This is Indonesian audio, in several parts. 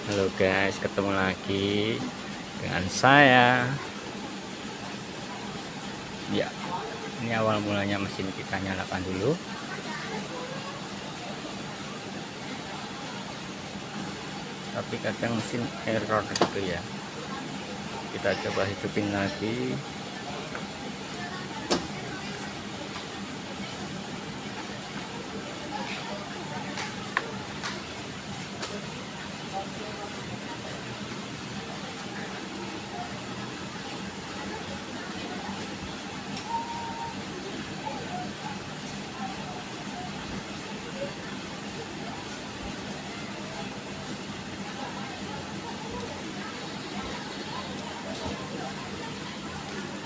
Halo guys, ketemu lagi dengan saya. Ya, ini awal mulanya mesin kita nyalakan dulu. Tapi kadang mesin error gitu ya. Kita coba hidupin lagi.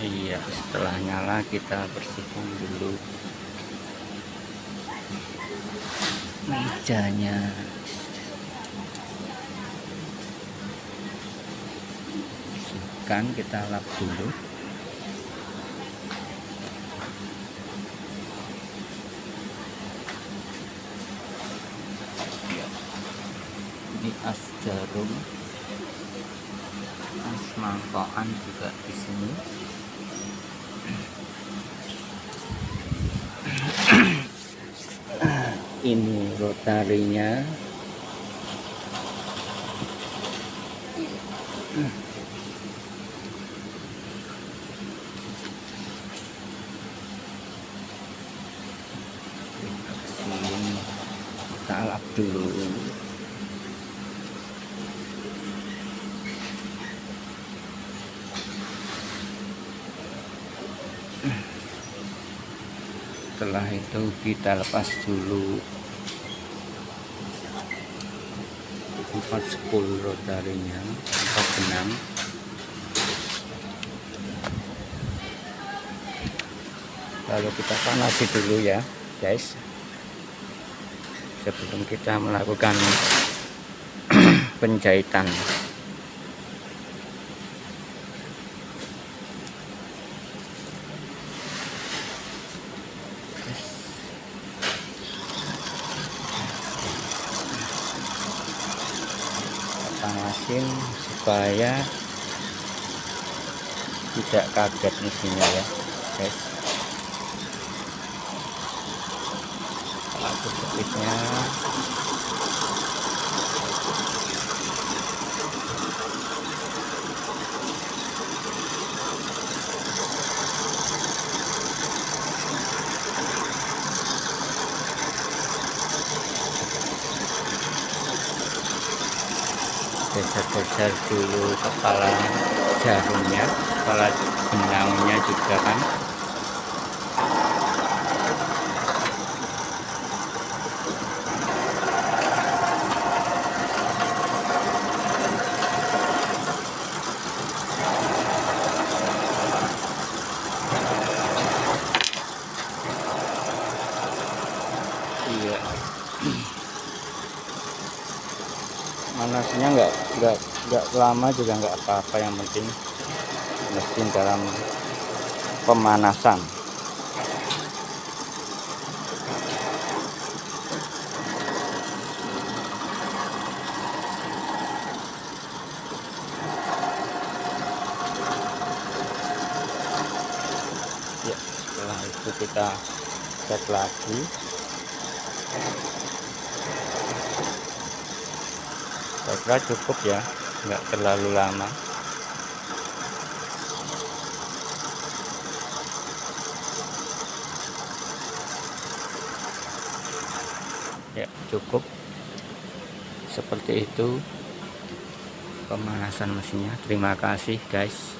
Iya, setelah nyala kita bersihkan dulu mejanya. Bersihkan, kita lap dulu. Ini as jarum, as mangkokan juga di sini. Ini rotarinya. Kita lap dulu. Setelah itu kita lepas dulu 410 rotarinya, 4 benang. Lalu kita panasi dulu ya guys, sebelum kita melakukan penjahitan. Panasin supaya tidak kaget mesinnya ya guys. Lalu jepitnya geser-geser dulu kepala jarumnya, kepala benangnya juga kan. Iya. Manasnya nggak lama juga nggak apa-apa, yang penting mesin dalam pemanasan. Ya, setelah itu kita cek lagi. Saya kira cukup ya, nggak terlalu lama. Ya, cukup. Seperti itu pemanasan mesinnya. Terima kasih guys.